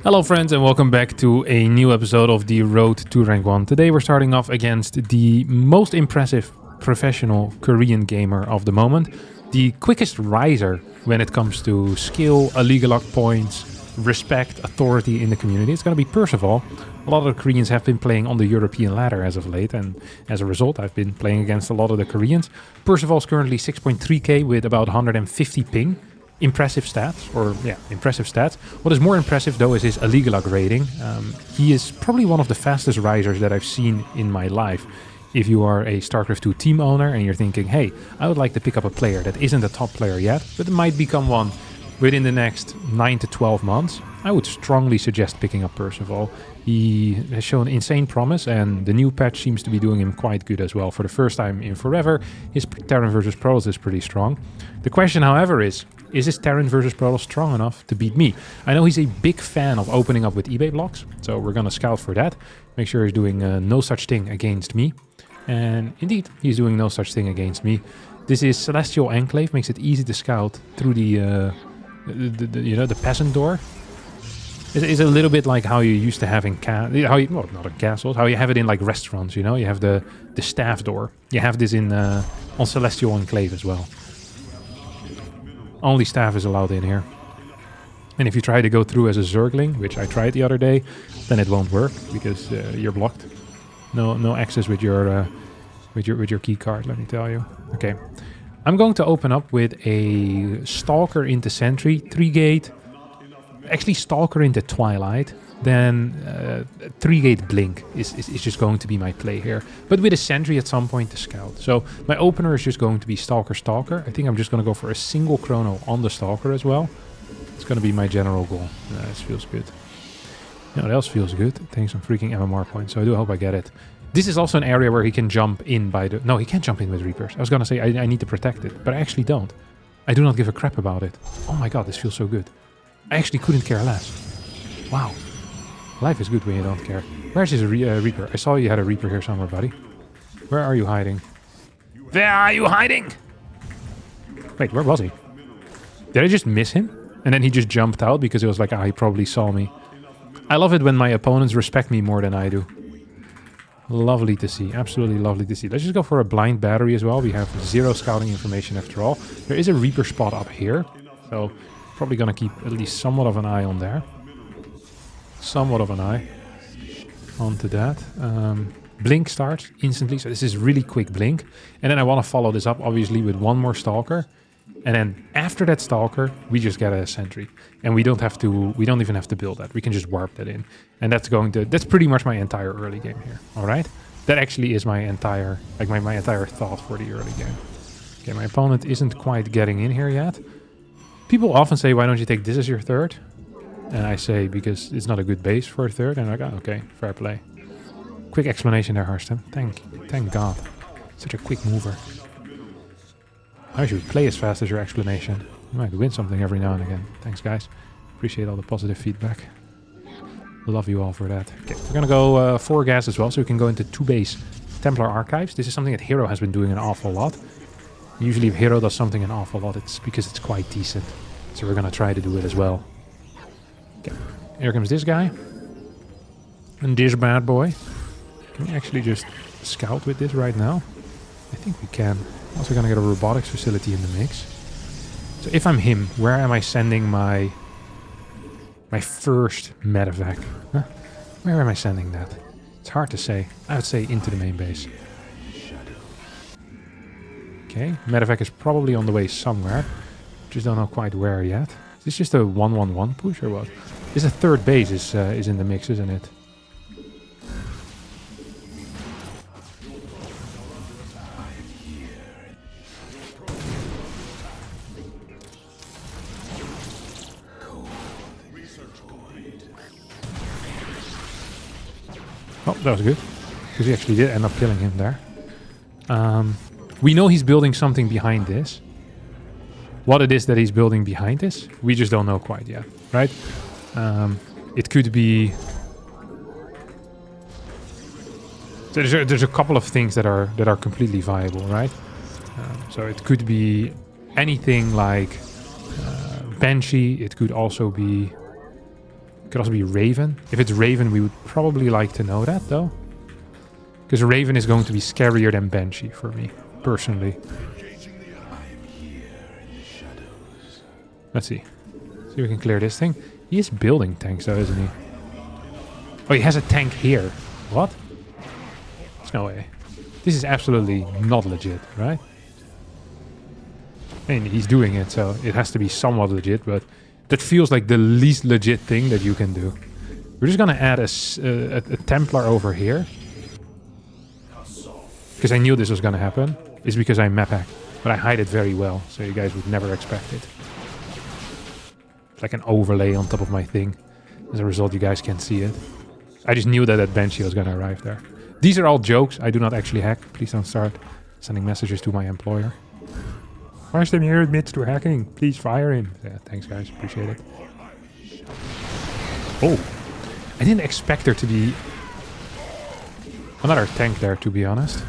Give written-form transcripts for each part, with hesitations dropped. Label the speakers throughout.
Speaker 1: Hello friends and welcome back to a new episode of the Road to Rank 1. Today we're starting off against the most impressive professional Korean gamer of the moment. The quickest riser when it comes to skill, illegal lock points, respect, authority in the community. It's going to be Percival. A lot of the Koreans have been playing on the European ladder as of late, and as a result I've been playing against a lot of the Koreans. Percival's currently 6.3k with about 150 ping. Impressive stats. What is more impressive though is his illegal lock rating. He is probably one of the fastest risers that I've seen in my life. If you are a StarCraft 2 team owner and you're thinking, hey, I would like to pick up a player that isn't a top player yet, but might become one within the next 9 to 12 months, I would strongly suggest picking up Percival. He has shown insane promise, and the new patch seems to be doing him quite good as well. For the first time in forever, his Terran versus Protoss is pretty strong. The question, however, is his Terran versus Protoss strong enough to beat me? I know he's a big fan of opening up with eBay blocks, so we're going to scout for that. Make sure he's doing no such thing against me. And indeed, he's doing no such thing against me. This is Celestial Enclave, makes it easy to scout through the peasant door. It's a little bit like how you used to have in not in castles, how you have it in like restaurants, you know? You have the staff door. You have this in on Celestial Enclave as well. Only staff is allowed in here. And if you try to go through as a Zergling, which I tried the other day, then it won't work because you're blocked. No access with your key card, let me tell you. Okay. I'm going to open up with a Stalker into Sentry, 3-gate, actually Stalker into Twilight, then 3-gate Blink is just going to be my play here. But with a Sentry at some point to scout. So my opener is just going to be Stalker. I think I'm just going to go for a single chrono on the Stalker as well. It's going to be my general goal. This feels good. You know what else feels good? Taking some freaking MMR points, so I do hope I get it. This is also an area where he can jump in by the... No, he can't jump in with Reapers. I was going to say I need to protect it, but I actually don't. I do not give a crap about it. Oh my god, this feels so good. I actually couldn't care less. Wow. Life is good when you don't care. Where's his Reaper? I saw you had a Reaper here somewhere, buddy. Where are you hiding? Where are you hiding? Wait, where was he? Did I just miss him? And then he just jumped out because it was like, he probably saw me. I love it when my opponents respect me more than I do. Lovely to see. Absolutely lovely to see. Let's just go for a blind battery as well. We have 0 scouting information after all. There is a Reaper spot up here. So probably going to keep at least somewhat of an eye on there. Somewhat of an eye onto that. Blink starts instantly. So this is really quick blink. And then I want to follow this up obviously with one more Stalker. And then after that Stalker, we just get a Sentry. And we don't even have to build that. We can just warp that in. And that's pretty much my entire early game here. All right? That actually is my entire thought for the early game. Okay, my opponent isn't quite getting in here yet. People often say, why don't you take this as your third? And I say, because it's not a good base for a third. And I'm like, okay, fair play. Quick explanation there, Harstem. Thank God. Such a quick mover. I wish you would play as fast as your explanation. You might win something every now and again. Thanks, guys. Appreciate all the positive feedback. Love you all for that. Okay, we're gonna go 4 gas as well, so we can go into 2 base Templar Archives. This is something that Hero has been doing an awful lot. Usually if Hero does something an awful lot, it's because it's quite decent. So we're gonna try to do it as well. Okay, here comes this guy. And this bad boy. Can we actually just scout with this right now? I think we can. Also gonna get a robotics facility in the mix. So if I'm him, where am I sending my first medevac? Huh? Where am I sending that? It's hard to say. I would say into the main base. Okay, medevac is probably on the way somewhere. Just don't know quite where yet. Is this just a 1-1-1 push or what? This is a third base is in the mix, isn't it? Oh, that was good. Because we actually did end up killing him there. We know he's building something behind this. What it is that he's building behind this, we just don't know quite yet, right? It could be... There's a couple of things that are completely viable, right? So it could be anything like Banshee. It could also be Could also be Raven. If it's Raven, we would probably like to know that, though. Because Raven is going to be scarier than Banshee for me, personally. Let's see. See if we can clear this thing. He is building tanks, though, isn't he? Oh, he has a tank here. What? There's no way. This is absolutely not legit, right? I mean, he's doing it, so it has to be somewhat legit, but that feels like the least legit thing that you can do. We're just gonna add a Templar over here. Because I knew this was gonna happen. It's because I map hack. But I hide it very well, so you guys would never expect it. It's like an overlay on top of my thing. As a result, you guys can't see it. I just knew that that Banshee was gonna arrive there. These are all jokes. I do not actually hack. Please don't start sending messages to my employer. Harstem here admits to hacking. Please fire him. Yeah, thanks guys. Appreciate it. Oh. I didn't expect there to be another tank there, to be honest.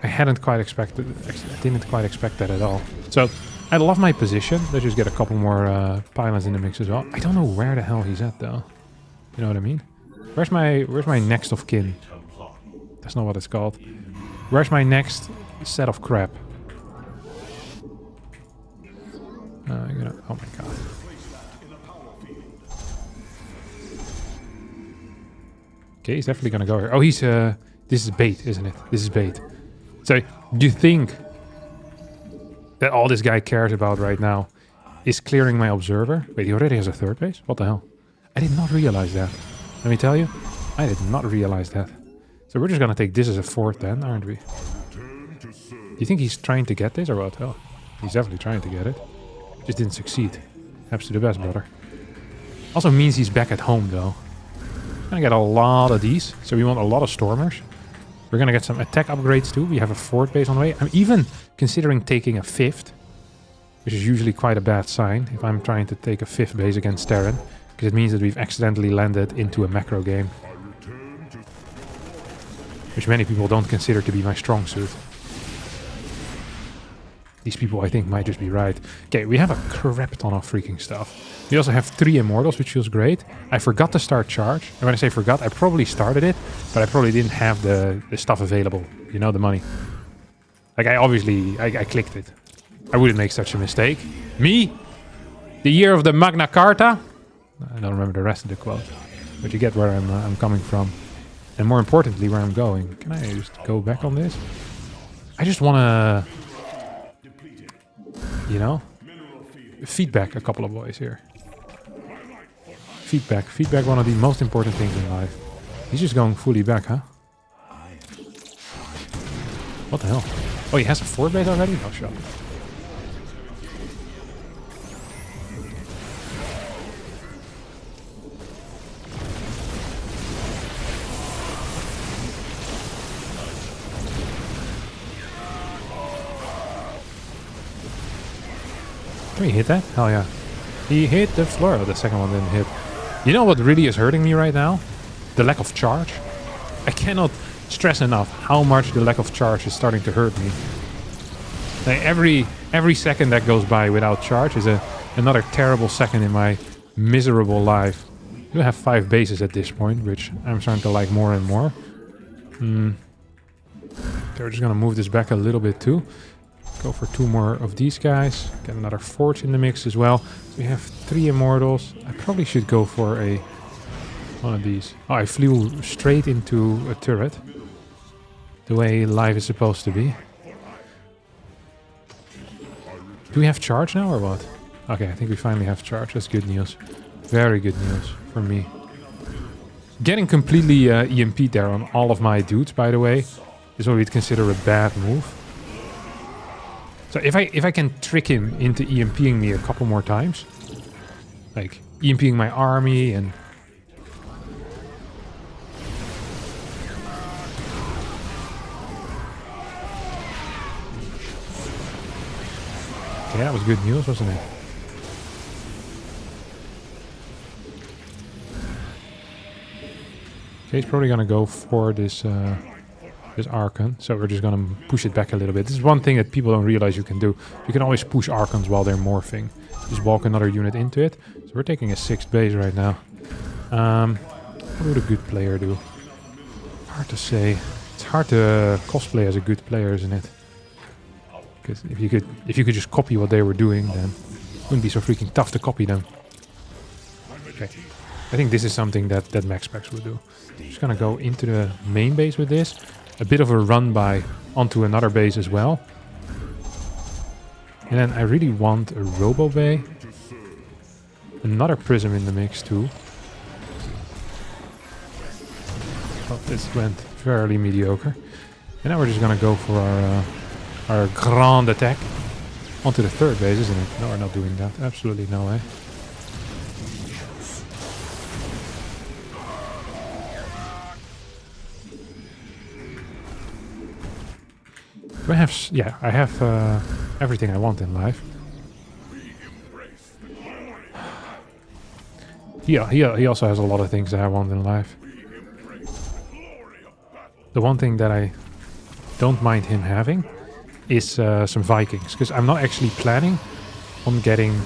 Speaker 1: I hadn't quite expected... I didn't quite expect that at all. So, I love my position. Let's just get a couple more pylons in the mix as well. I don't know where the hell he's at, though. You know what I mean? Where's my next of kin? That's not what it's called. Where's my next set of crap? Oh my god. Okay, he's definitely gonna go here. Oh, he's this is bait, isn't it? This is bait. So, do you think that all this guy cares about right now is clearing my observer? Wait, he already has a third base? What the hell? I did not realize that. Let me tell you, I did not realize that. So we're just gonna take this as a fourth then, aren't we? Do you think he's trying to get this or what? Oh, he's definitely trying to get it. Just didn't succeed. Happens to the best, brother. Also means he's back at home, though. Gonna get a lot of these, so we want a lot of Stormers. We're gonna get some attack upgrades too. We have a fourth base on the way. I'm even considering taking a fifth, which is usually quite a bad sign if I'm trying to take a fifth base against Terran, because it means that we've accidentally landed into a macro game, which many people don't consider to be my strong suit. These people, I think, might just be right. Okay, we have a crap ton of freaking stuff. We also have 3 Immortals, which feels great. I forgot to start charge. And when I say forgot, I probably started it, but I probably didn't have the stuff available. You know, the money. Like, I clicked it. I wouldn't make such a mistake. Me? The year of the Magna Carta? I don't remember the rest of the quote. But you get where I'm coming from. And more importantly, where I'm going. Can I just go back on this? I just want to... You know? Feedback a couple of boys here. Feedback. Feedback, one of the most important things in life. He's just going fully back, huh? What the hell? Oh, he has a 4 base already? No shot. Can we hit that? Hell yeah. He hit the floor. Oh, the second one didn't hit. You know what really is hurting me right now? The lack of charge. I cannot stress enough how much the lack of charge is starting to hurt me. Like every second that goes by without charge is another terrible second in my miserable life. I do have 5 bases at this point, which I'm starting to like more and more. They're just gonna move this back a little bit too. Go for 2 more of these guys. Get another Forge in the mix as well. So we have 3 Immortals. I probably should go for one of these. Oh, I flew straight into a turret. The way life is supposed to be. Do we have charge now or what? Okay, I think we finally have charge. That's good news. Very good news for me. Getting completely EMP'd there on all of my dudes, by the way, is what we'd consider a bad move. So if I can trick him into EMPing me a couple more times, like EMPing my army and... Okay, that was good news, wasn't it? Okay, he's probably gonna go for this this Archon. So we're just gonna push it back a little bit. This is one thing that people don't realize you can do. You can always push Archons while they're morphing. Just walk another unit into it. So we're taking a 6th base right now. What would a good player do? Hard to say. It's hard to cosplay as a good player, isn't it? Because if you could just copy what they were doing, then it wouldn't be so freaking tough to copy them. Okay. I think this is something that Max Packs would do. Just gonna go into the main base with this. A bit of a run by onto another base as well. And then I really want a Robo Bay. Another Prism in the mix too. Oh, this went fairly mediocre. And now we're just gonna go for our grand attack. Onto the 3rd base, isn't it? No, we're not doing that. Absolutely no way. Do I have... Yeah, I have everything I want in life. He also has a lot of things that I want in life. The one thing that I don't mind him having is some Vikings. Because I'm not actually planning on getting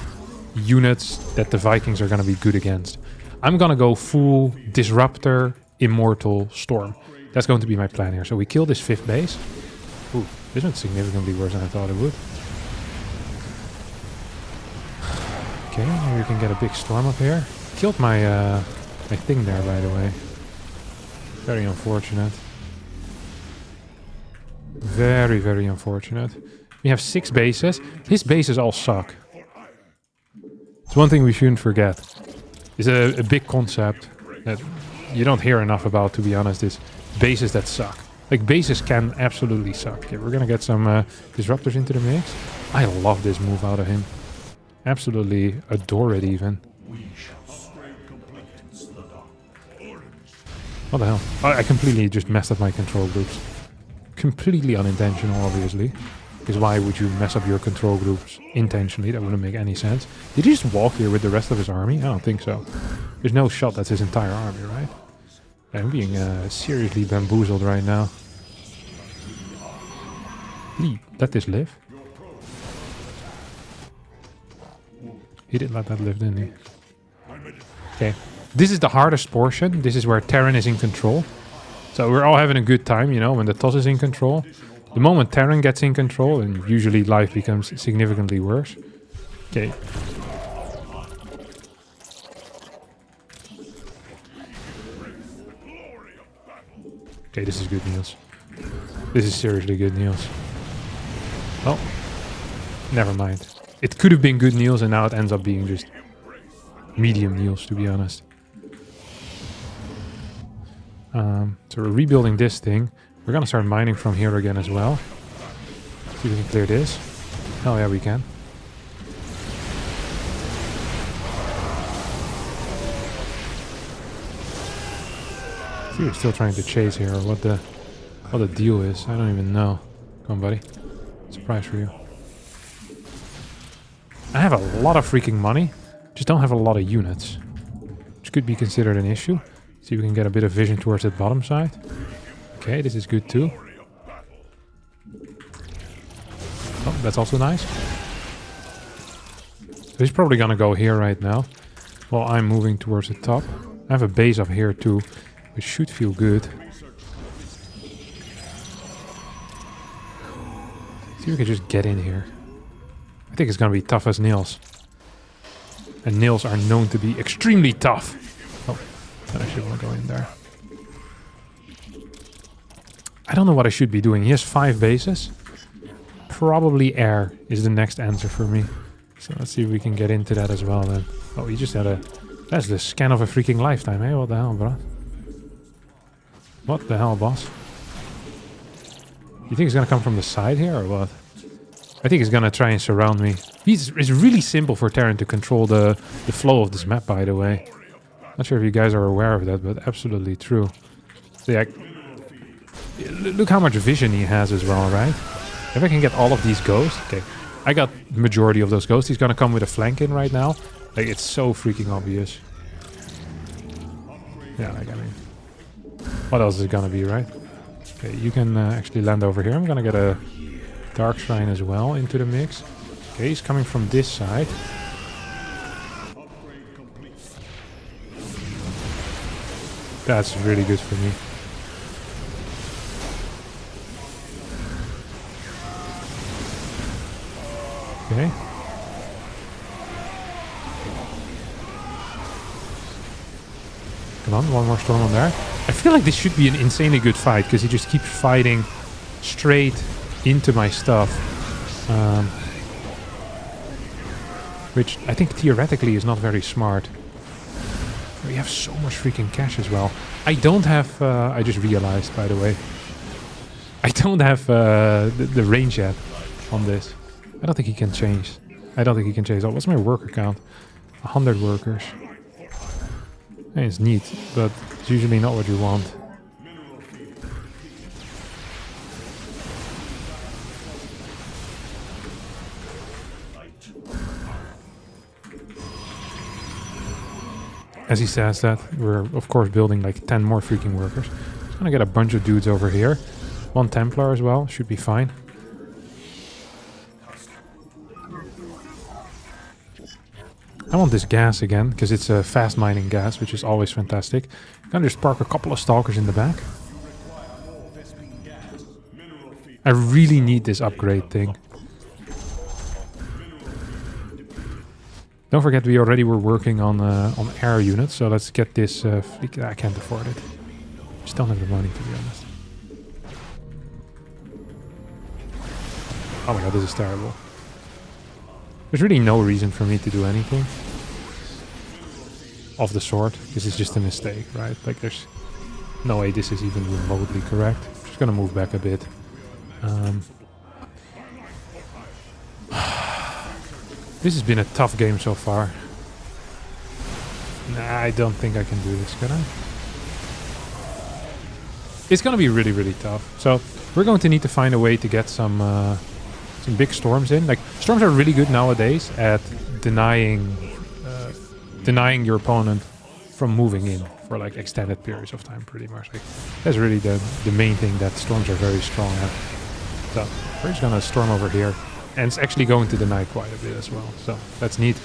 Speaker 1: units that the Vikings are going to be good against. I'm going to go full Disruptor, Immortal, Storm. That's going to be my plan here. So we kill this 5th base. Ooh, this one's significantly worse than I thought it would. Okay, maybe we can get a big storm up here. Killed my my thing there, by the way. Very unfortunate. Very, very unfortunate. We have 6 bases. His bases all suck. It's one thing we shouldn't forget. It's a big concept that you don't hear enough about, to be honest, is bases that suck. Like, bases can absolutely suck. Okay, we're gonna get some disruptors into the mix. I love this move out of him. Absolutely adore it, even. What the hell? I completely just messed up my control groups. Completely unintentional, obviously. Because why would you mess up your control groups intentionally? That wouldn't make any sense. Did he just walk here with the rest of his army? I don't think so. There's no shot that's his entire army, right? I'm being seriously bamboozled right now. Let this live. He did let that live, didn't he? Okay. This is the hardest portion. This is where Terran is in control. So we're all having a good time, you know, when the toss is in control. The moment Terran gets in control, and usually life becomes significantly worse. Okay. Okay, this is good news. This is seriously good news. Oh, never mind. It could have been good news, and now it ends up being just medium news, to be honest. So we're rebuilding this thing. We're gonna start mining from here again as well. See if we can clear this. Oh yeah, we can. See, we're still trying to chase here, or what the deal is. I don't even know. Come on, buddy. Surprise for you. I have a lot of freaking money. Just don't have a lot of units. Which could be considered an issue. See if we can get a bit of vision towards the bottom side. Okay, this is good too. Oh, that's also nice. So he's probably gonna go here right now. While I'm moving towards the top. I have a base up here too, which should feel good. See if we can just get in here. I think it's gonna be tough as nails. And nails are known to be extremely tough. Oh, then I should want to go in there. I don't know what I should be doing. He has 5 bases. Probably air is the next answer for me. So let's see if we can get into that as well then. Oh, he just had a... That's the scan of a freaking lifetime, eh? What the hell, bro? What the hell, boss? You think he's gonna come from the side here or what? I think he's gonna try and surround me. It's really simple for Terran to control the flow of this map, by the way. Not sure if you guys are aware of that, but absolutely true. So yeah, look how much vision he has as well, right? If I can get all of these ghosts... Okay, I got the majority of those ghosts. He's gonna come with a flank in right now. Like, it's so freaking obvious. Yeah, like, I mean... What else is it gonna be, right? Okay, you can actually land over here. I'm gonna get a Dark Shrine as well into the mix. Okay, he's coming from this side. That's really good for me. Okay. Come on, one more storm on there. I feel like this should be an insanely good fight because he just keeps fighting straight into my stuff. Which I think theoretically is not very smart. We have so much freaking cash as well. I don't have... I just realized, by the way. I don't have the range yet on this. I don't think he can change. I don't think he can change. Oh, what's my worker count? 100 workers. Hey, it's neat, but it's usually not what you want. As he says that, we're of course building like 10 more freaking workers. Just gonna get a bunch of dudes over here. One Templar as well, should be fine. I want this gas again, because it's a fast mining gas, which is always fantastic. I'm gonna just park a couple of stalkers in the back. I really need this upgrade thing. Don't forget we already were working on air units, so let's get this... I can't afford it. Just don't have the money, to be honest. Oh my god, this is terrible. There's really no reason for me to do anything of the sort, because it's just a mistake, right? Like, there's no way this is even remotely correct. I'm just gonna move back a bit. This has been a tough game so far. Nah, I don't think I can do this, can I? It's gonna be really, really tough. So, we're going to need to find a way to get some big storms in. Like, storms are really good nowadays at denying your opponent from moving in for like extended periods of time, pretty much. Like, that's really the main thing that storms are very strong at. So we're just gonna storm over here, and it's actually going to deny quite a bit as well. So that's neat.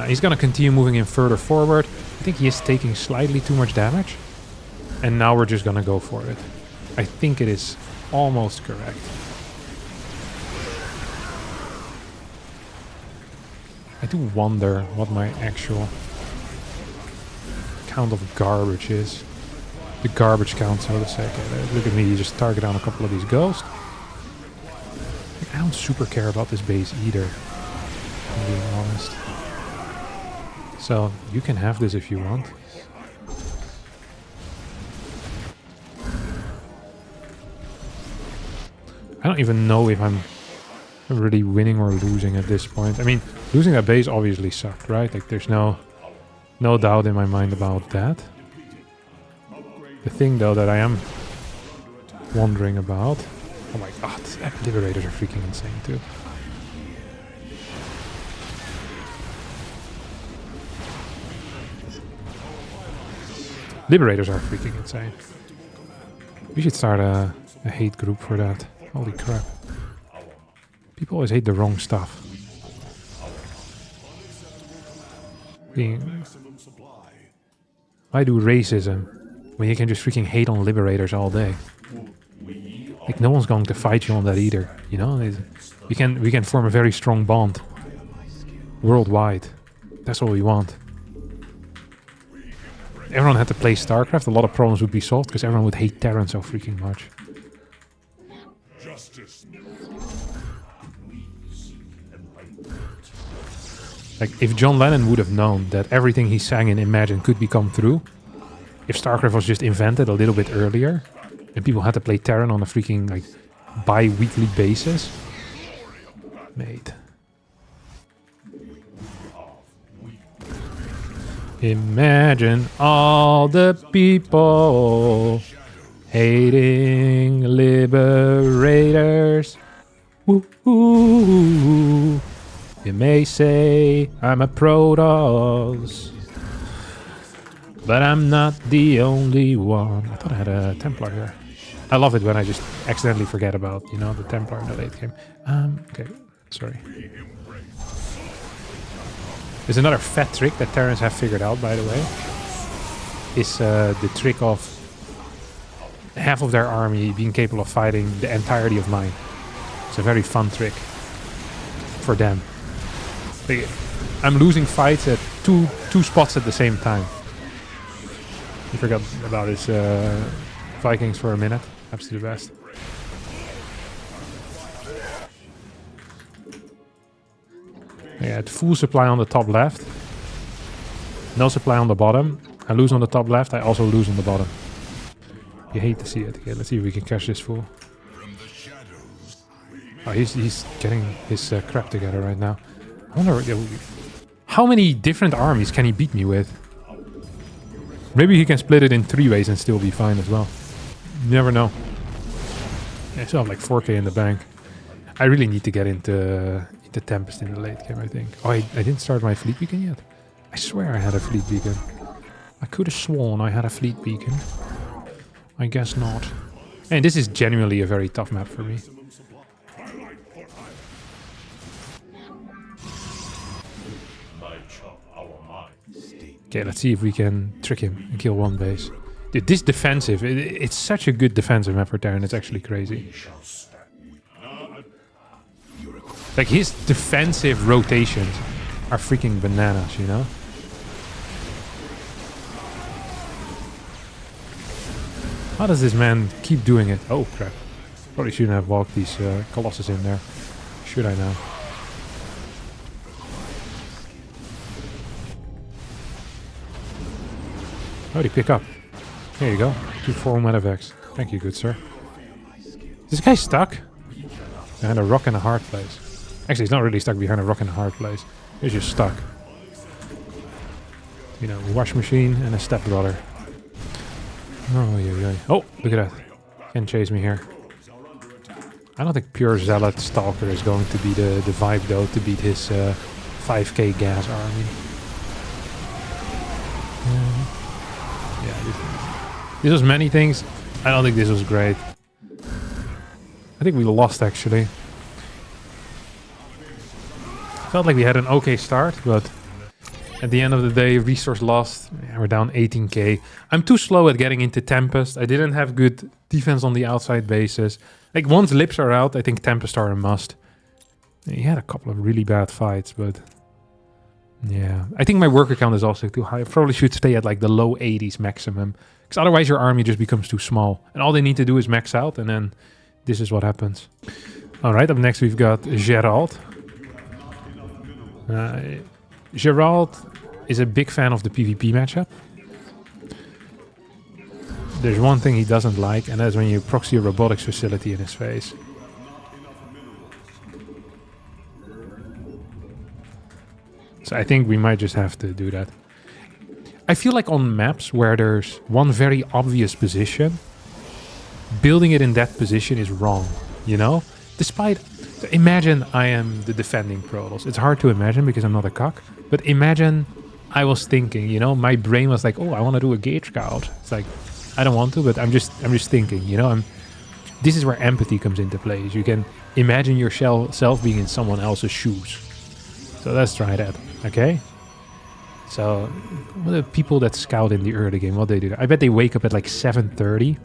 Speaker 1: He's gonna continue moving in further forward. I think he is taking slightly too much damage, and now we're just gonna go for it. I think it is almost correct. I do wonder what my actual count of garbage is. The garbage count, so to say. Okay, look at me, you just target down a couple of these ghosts. I don't super care about this base either, if I'm being honest. So, you can have this if you want. I don't even know if I'm really winning or losing at this point. I mean, losing that base obviously sucked, right? Like, there's no doubt in my mind about that. The thing, though, that I am wondering about... Oh my god, Liberators are freaking insane, too. Liberators are freaking insane. We should start a hate group for that. Holy crap. People always hate the wrong stuff. Why do racism when you can just freaking hate on Liberators all day? Like, no one's going to fight you on that either, you know? We can form a very strong bond worldwide. That's all we want. If everyone had to play StarCraft, a lot of problems would be solved because everyone would hate Terran so freaking much. Like, if John Lennon would have known that everything he sang in Imagine could become true, if StarCraft was just invented a little bit earlier, and people had to play Terran on a freaking, like, bi-weekly basis, mate. Imagine all the people hating Liberators. Woo-hoo. You may say I'm a Protoss, but I'm not the only one. I thought I had a Templar here. I love it when I just accidentally forget about, you know, the Templar in the late game. Okay, sorry. There's another fat trick that Terrans have figured out, by the way. Is the trick of half of their army being capable of fighting the entirety of mine. It's a very fun trick for them. Like, I'm losing fights at two spots at the same time. You forgot about his Vikings for a minute. Absolute best. Yeah, at full supply on the top left. No supply on the bottom. I lose on the top left, I also lose on the bottom. You hate to see it. Okay, let's see if we can catch this fool. Oh, he's getting his crap together right now. I wonder, how many different armies can he beat me with? Maybe he can split it in 3 ways and still be fine as well. You never know. I still have like 4k in the bank. I really need to get into Tempest in the late game, I think. Oh, I didn't start my fleet beacon yet. I swear I had a fleet beacon. I could have sworn I had a fleet beacon. I guess not. And this is genuinely a very tough map for me. Okay, let's see if we can trick him and kill one base. Dude, this defensive, it's such a good defensive map for Terran, it's actually crazy. Like, his defensive rotations are freaking bananas, you know? How does this man keep doing it? Oh, crap. Probably shouldn't have walked these Colossus in there. Should I now? How did he pick up? There you go. 2-4 medevacs. Thank you, good sir. Is this guy stuck? Behind a rock and a hard place. Actually, he's not really stuck behind a rock and a hard place. He's just stuck. You know, a wash machine and a stepbrother. Oh, yeah. Oh, look at that. Can't chase me here. I don't think pure Zealot Stalker is going to be the vibe, though, to beat his 5k gas army. Yeah, this was many things. I don't think this was great. I think we lost, actually. Felt like we had an okay start, but at the end of the day, resource lost. Yeah, we're down 18k. I'm too slow at getting into Tempest. I didn't have good defense on the outside bases. Like, once Lips are out, I think Tempest are a must. He had a couple of really bad fights, but... yeah. I think my worker count is also too high. I probably should stay at, like, the low 80s maximum. Because otherwise your army just becomes too small. And all they need to do is max out, and then this is what happens. Alright, up next we've got Gerald. Gerald is a big fan of the PvP matchup. There's one thing he doesn't like, and that's when you proxy a robotics facility in his face. So I think we might just have to do that. I feel like on maps where there's one very obvious position, building it in that position is wrong, you know? Despite... imagine I am the defending Protoss. It's hard to imagine because I'm not a cock. But imagine I was thinking, you know, my brain was like, oh, I want to do a gauge scout. It's like, I don't want to, but I'm just thinking, you know. This is where empathy comes into play. You can imagine yourself being in someone else's shoes. So let's try that, okay? So, what are the people that scout in the early game, what they do? I bet they wake up at like 7:30.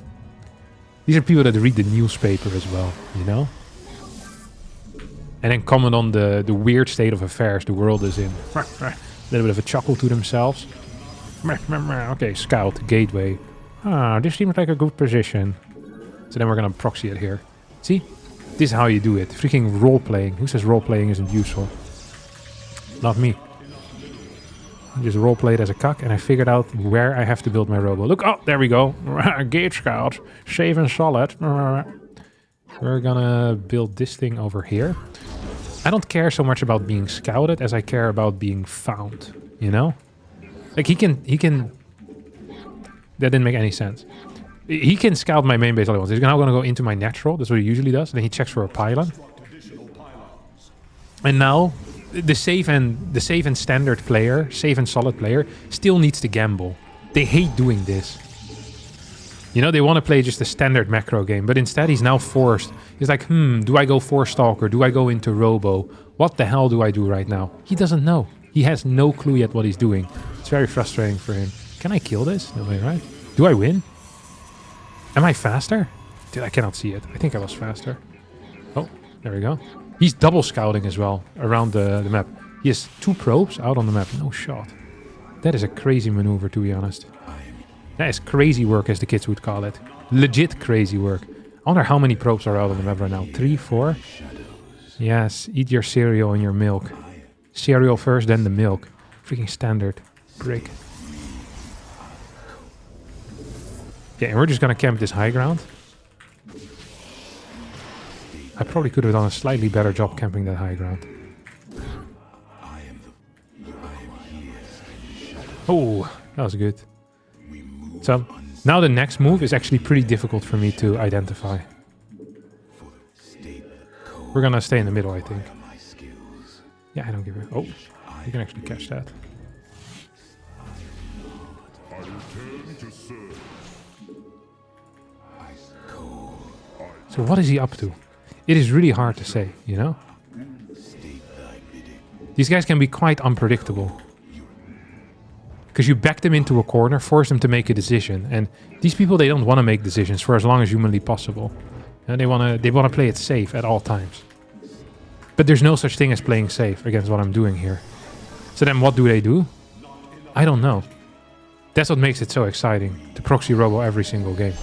Speaker 1: These are people that read the newspaper as well, you know? And then comment on the weird state of affairs the world is in. A little bit of a chuckle to themselves. Okay, scout, gateway. Ah, this seems like a good position. So then we're gonna proxy it here. See? This is how you do it. Freaking role-playing. Who says role-playing isn't useful? Not me. I just role-played as a cuck and I figured out where I have to build my robo. Look, oh, there we go. Gauge scout. Safe and solid. We're gonna build this thing over here. I don't care so much about being scouted as I care about being found, you know? Like, he can... That didn't make any sense. He can scout my main base all he wants. He's now gonna go into my natural. That's what he usually does. And then he checks for a pylon. And now, the safe and standard player, safe and solid player, still needs to gamble. They hate doing this. You know, they want to play just a standard macro game, but instead he's now forced. He's like, do I go for Stalker? Do I go into Robo? What the hell do I do right now? He doesn't know. He has no clue yet what he's doing. It's very frustrating for him. Can I kill this? No way, right? Do I win? Am I faster? Dude, I cannot see it. I think I was faster. Oh, there we go. He's double scouting as well around the map. He has 2 probes out on the map. No shot. That is a crazy maneuver, to be honest. That is crazy work, as the kids would call it. Legit crazy work. I wonder how many probes are out on the map right now. 3, 4? Yes, eat your cereal and your milk. Cereal first, then the milk. Freaking standard. Brick. Yeah, and we're just gonna camp this high ground. I probably could have done a slightly better job camping that high ground. Oh, that was good. So, now the next move is actually pretty difficult for me to identify. We're gonna stay in the middle, I think. Yeah, I don't give a... Oh, you can actually catch that. So what is he up to? It is really hard to say, you know? These guys can be quite unpredictable. Because you back them into a corner, force them to make a decision. And these people, they don't want to make decisions for as long as humanly possible. And they want to play it safe at all times. But there's no such thing as playing safe against what I'm doing here. So then what do? I don't know. That's what makes it so exciting, to proxy robo every single game.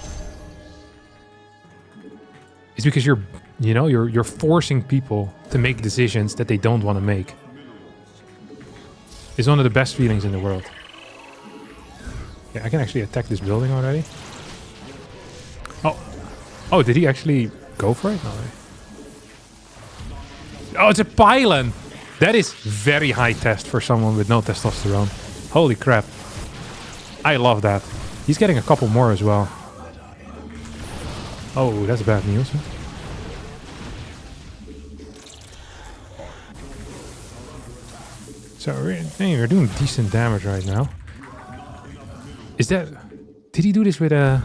Speaker 1: It's because you're forcing people to make decisions that they don't want to make. It's one of the best feelings in the world. Yeah, I can actually attack this building already. Oh, did he actually go for it? No. Oh, it's a pylon! That is very high test for someone with no testosterone. Holy crap. I love that. He's getting a couple more as well. Oh, that's bad news. Huh? So we're doing decent damage right now. Is that... Did he do this with a...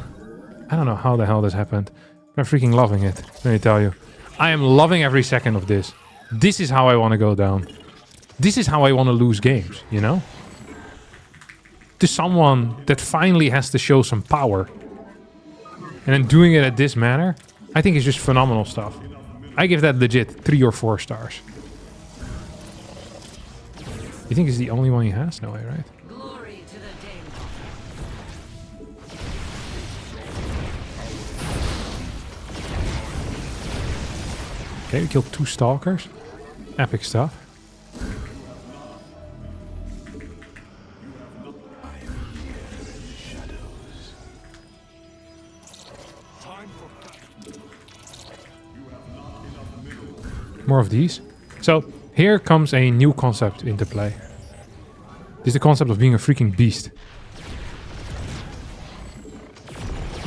Speaker 1: I don't know how the hell this happened. I'm freaking loving it, let me tell you. I am loving every second of this. This is how I want to go down. This is how I want to lose games, you know? To someone that finally has to show some power. And then doing it at this manner, I think is just phenomenal stuff. I give that legit 3 or 4 stars. You think it's the only one he has? No way, right? Glory to the okay, we killed 2 stalkers. Epic stuff. More of these. So, here comes a new concept into play. This is the concept of being a freaking beast.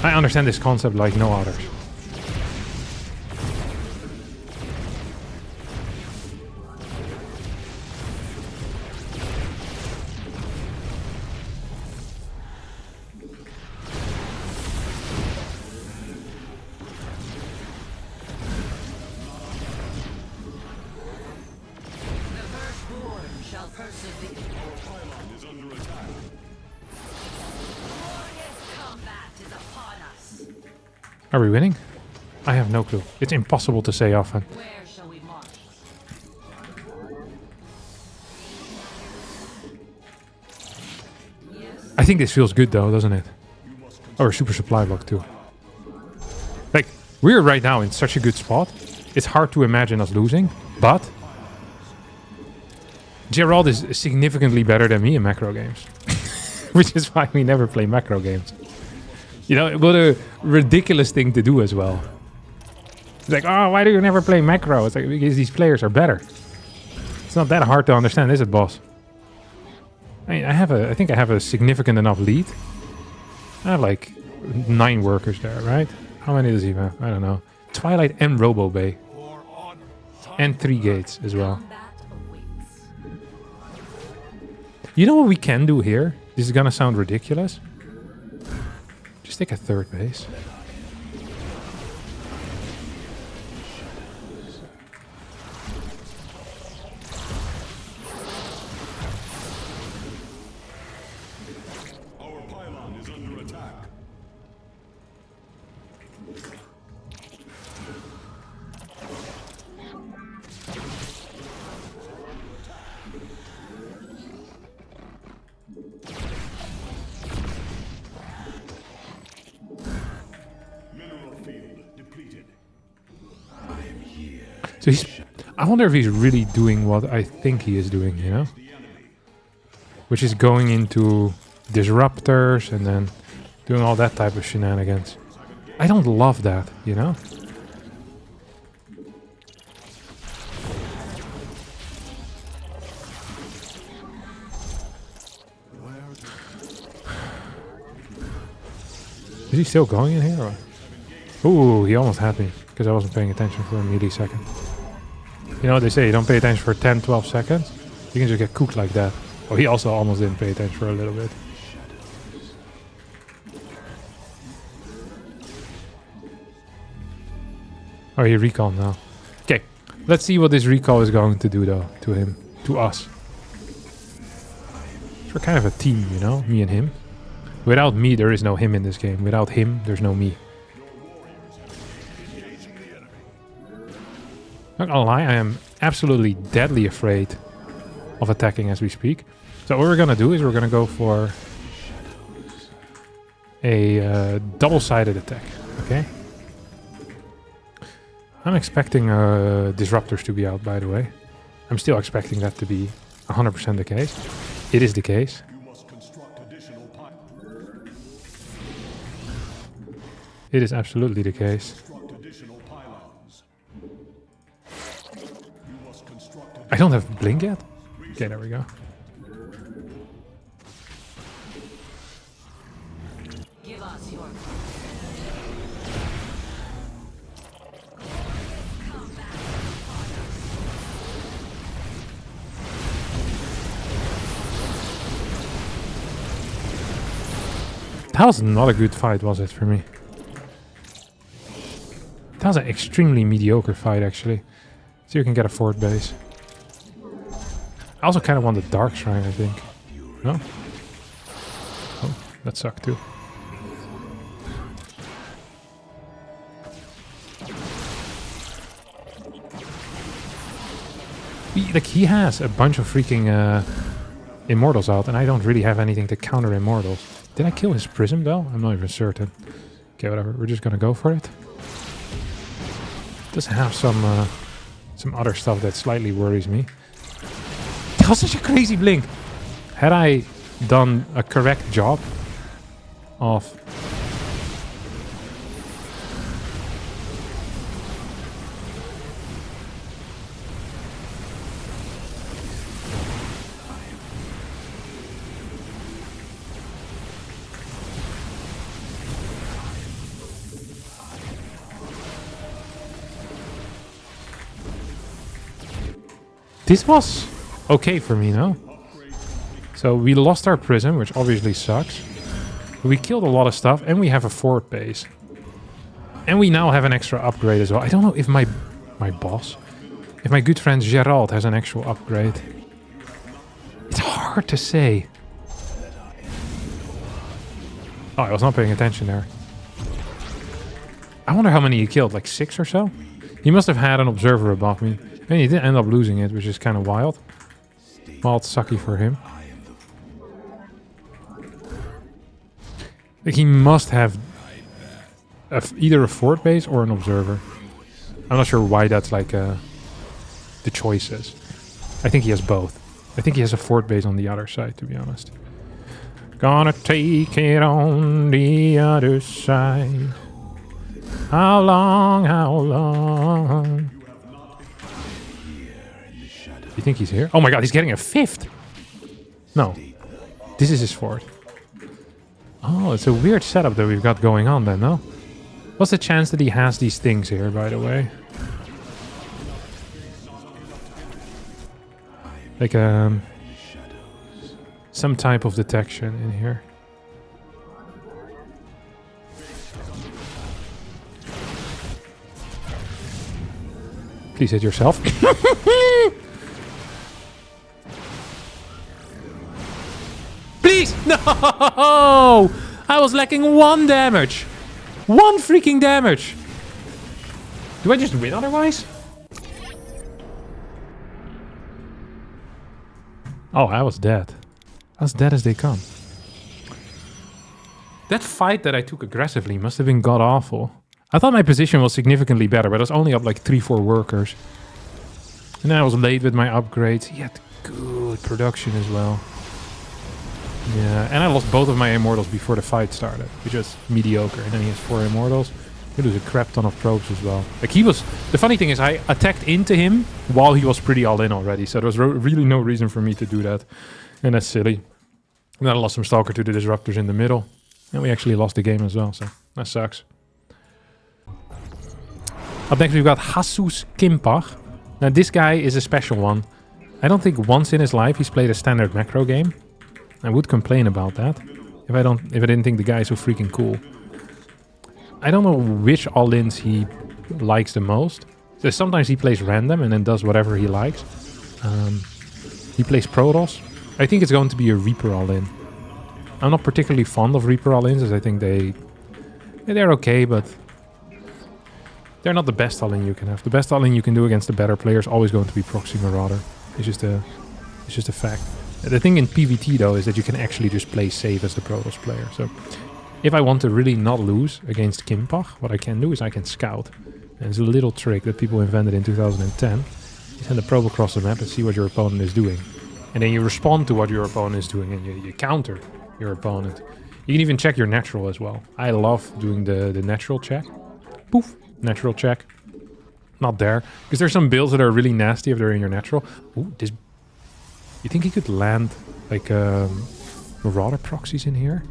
Speaker 1: I understand this concept like no others. Are we winning? I have no clue. It's impossible to say often. Where shall we march? I think this feels good though, doesn't it? Or a super supply block too. Like, we're right now in such a good spot. It's hard to imagine us losing, but Gerald is significantly better than me in macro games. Which is why we never play macro games. You know, what a ridiculous thing to do as well. It's like, oh, why do you never play macro? It's like, because these players are better. It's not that hard to understand, is it, boss? I mean, I think I have a significant enough lead. I have like 9 workers there, right? How many does he have? I don't know. Twilight and Robo Bay. And 3 gates as well. You know what we can do here? This is gonna sound ridiculous. Just take a third base.
Speaker 2: Our pylon is under attack. Mineral field depleted.
Speaker 1: So I wonder if he's really doing what I think he is doing, you know? Which is going into disruptors and then doing all that type of shenanigans. I don't love that, you know? Is he still going in here? Or? Ooh, he almost had me because I wasn't paying attention for a millisecond. You know what they say, you don't pay attention for 10, 12 seconds. You can just get cooked like that. Oh, he also almost didn't pay attention for a little bit. Oh, he recalled now. Okay, let's see what this recall is going to do though, to him, to us. We're kind of a team, you know, me and him. Without me, there is no him in this game. Without him, there's no me. Not gonna lie, I am absolutely deadly afraid of attacking as we speak. So what we're gonna do is we're gonna go for a double-sided attack, okay? I'm expecting disruptors to be out, by the way. I'm still expecting that to be 100% the case. It is the case. It is absolutely the case. I don't have blink yet? Okay, there we go.
Speaker 3: Give us your
Speaker 1: That was not a good fight, was it, for me? That was an extremely mediocre fight, actually. So you can get a fourth base. I also kind of want the Dark Shrine, I think. No? Oh, that sucked too. He has a bunch of freaking Immortals out, and I don't really have anything to counter Immortals. Did I kill his Prism, though? I'm not even certain. Okay, whatever. We're just gonna go for it. It does have some other stuff that slightly worries me. That was such a crazy blink. Had I done a correct job of... This was okay for me, no? So we lost our Prism, which obviously sucks. But we killed a lot of stuff, and we have a forward base. And we now have an extra upgrade as well. I don't know if my boss, if my good friend Gerald has an actual upgrade. It's hard to say. Oh, I was not paying attention there. I wonder how many he killed, like 6 or so? He must have had an observer above me. And he did end up losing it, which is kind of wild. Wild sucky for him. Like he must have either a fort base or an observer. I'm not sure why that's like the choices. I think he has both. I think he has a fort base on the other side, to be honest. Gonna take it on the other side. How long, how long? You think he's here? Oh my god, he's getting a 5th! No. This is his 4th. Oh, it's a weird setup that we've got going on then, no? What's the chance that he has these things here, by the way? Like, some type of detection in here. Please hit yourself. Please! No! I was lacking 1 damage. 1 freaking damage. Do I just win otherwise? Oh, I was dead. As dead as they come. That fight that I took aggressively must have been god-awful. I thought my position was significantly better, but I was only up like 3-4 workers. And then I was late with my upgrades. He had good production as well. Yeah, and I lost both of my immortals before the fight started, which was mediocre. And then he has 4 immortals. He loses a crap ton of probes as well. Like he was... The funny thing is I attacked into him while he was pretty all in already. So there was really no reason for me to do that. And that's silly. And then I lost some Stalker to the Disruptors in the middle. And we actually lost the game as well, so that sucks. Up next we've got Jesus Kimpach. Now this guy is a special one. I don't think once in his life he's played a standard macro game. I would complain about that if I didn't think the guy is so freaking cool. I don't know which all-ins he likes the most. So sometimes he plays random and then does whatever he likes. He plays Protoss. I think it's going to be a Reaper all-in. I'm not particularly fond of Reaper all-ins, as I think they're okay, but they're not the best all-in you can have. The best all-in you can do against the better player is always going to be Proxy Marauder. It's just a fact. The thing in PvT though is that you can actually just play safe as the Protoss player. So if I want to really not lose against Kimpach, what I can do is I can scout. And it's a little trick that people invented in 2010. You send a probe across the map and see what your opponent is doing. And then you respond to what your opponent is doing and you counter your opponent. You can even check your natural as well. I love doing the natural check. Poof, natural check. Not there. Because there's some builds that are really nasty if they're in your natural. Ooh, this... You think he could land like Marauder proxies in here?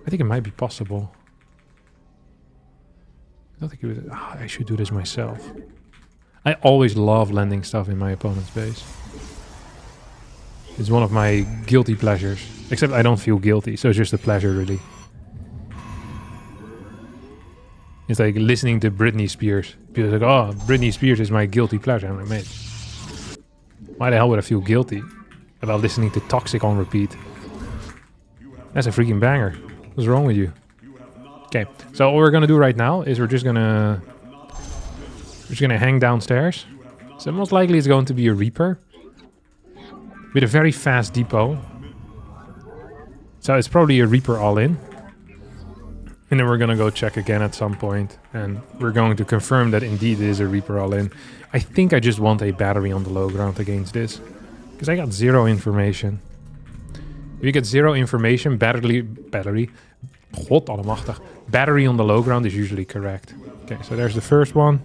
Speaker 1: I think it might be possible. I don't think it would... Oh, I should do this myself. I always love landing stuff in my opponent's base. It's one of my guilty pleasures. Except I don't feel guilty, so it's just a pleasure, really. It's like listening to Britney Spears. People are like, oh, Britney Spears is my guilty pleasure. I'm like, mate, why the hell would I feel guilty about listening to Toxic on repeat? That's a freaking banger. What's wrong with you? Okay, so what we're gonna do right now is we're just gonna hang downstairs. So most likely it's going to be a Reaper with a very fast depot. So it's probably a Reaper all-in. And then we're gonna go check again at some point, and we're going to confirm that indeed it is a Reaper all-in. I think I just want a battery on the low ground against this, because I got 0 information. If you get 0 information, battery on the low ground is usually correct. Okay, so there's the first one.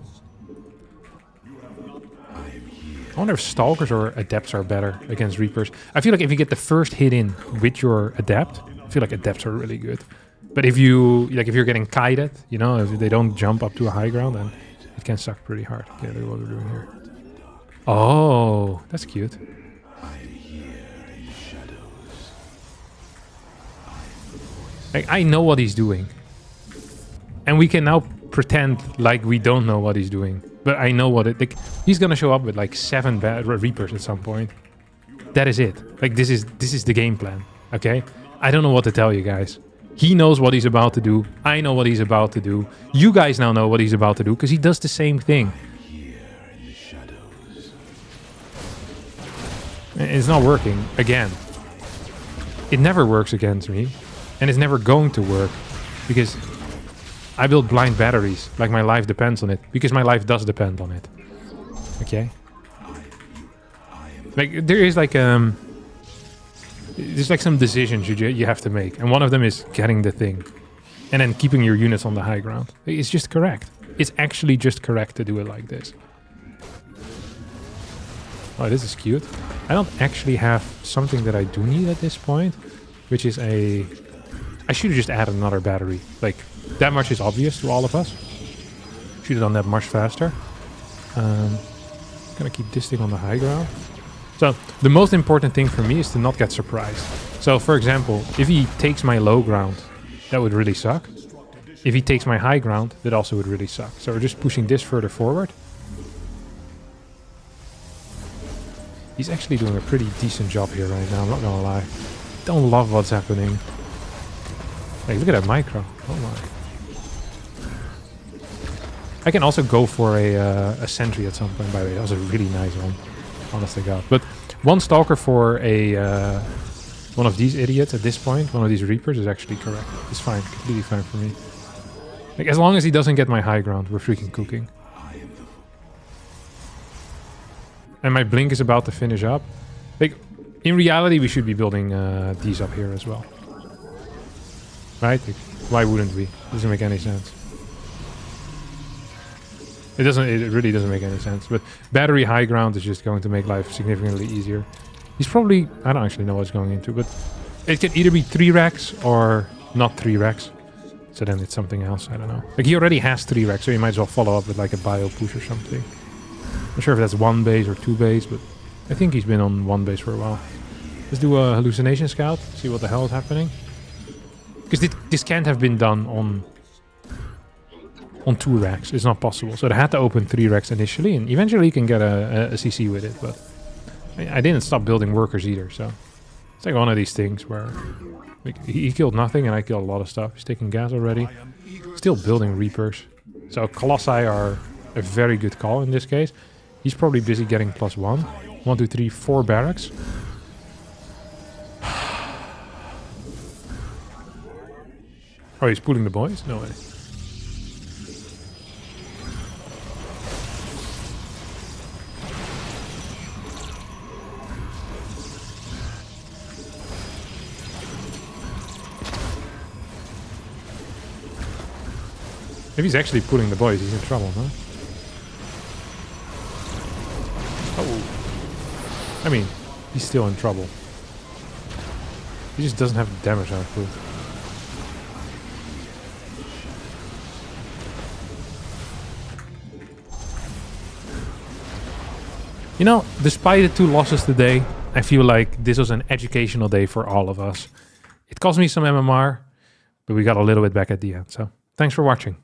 Speaker 1: I wonder if Stalkers or Adepts are better against Reapers. I feel like if you get the first hit in with your Adept, I feel like Adepts are really good. But if you're getting kited, you know, if they don't jump up to a high ground, then it can suck pretty hard. Okay, look what we're doing here. Oh, that's cute. Like, I know what he's doing. And we can now pretend like we don't know what he's doing. But I know what it... Like, he's gonna show up with like 7 Reapers at some point. That is it. Like, this is the game plan. Okay? I don't know what to tell you guys. He knows what he's about to do. I know what he's about to do. You guys now know what he's about to do, because he does the same thing. It's not working. Again. It never works against me. And it's never going to work. Because I build blind batteries. Like my life depends on it. Because my life does depend on it. Okay? Like, there is like... There's like some decisions you have to make. And one of them is getting the thing. And then keeping your units on the high ground. It's just correct. It's actually just correct to do it like this. Oh, this is cute. I don't actually have something that I do need at this point. Which is a... I should have just added another battery. Like, that much is obvious to all of us. Should have done that much faster. Gonna keep this thing on the high ground. So, the most important thing for me is to not get surprised. So, for example, if he takes my low ground, that would really suck. If he takes my high ground, that also would really suck. So we're just pushing this further forward. He's actually doing a pretty decent job here right now, I'm not gonna lie. Don't love what's happening. Like, look at that micro. Oh my. I can also go for a sentry at some point, by the way. That was a really nice one. Honest to God. But one Stalker for a one of these idiots at this point, one of these Reapers, is actually correct. It's fine. Completely fine for me. Like, as long as he doesn't get my high ground, we're freaking cooking. And my Blink is about to finish up. Like, in reality, we should be building these up here as well. Right? Like, why wouldn't we? Doesn't make any sense. It really doesn't make any sense. But battery high ground is just going to make life significantly easier. He's probably... I don't actually know what's going into, but it can either be 3 racks or not 3 racks. So then it's something else. I don't know. Like, he already has 3 racks, so you might as well follow up with like a bio push or something. Not sure if that's 1 base or 2 base, but I think he's been on 1 base for a while. Let's do a hallucination scout. See what the hell is happening. Because this can't have been done on 2 racks. It's not possible. So they had to open 3 racks initially, and eventually you can get a CC with it. But I didn't stop building workers either, so it's like one of these things where like, he killed nothing and I killed a lot of stuff. He's taking gas already. Still building Reapers. So Colossi are a very good call in this case. He's probably busy getting +1. 1, 2, 3, 4 barracks. Oh, he's pulling the boys? No way. If he's actually pulling the boys, he's in trouble, huh? Oh. I mean, he's still in trouble. He just doesn't have the damage output. You know, despite the 2 losses today, I feel like this was an educational day for all of us. It cost me some MMR, but we got a little bit back at the end. So, thanks for watching.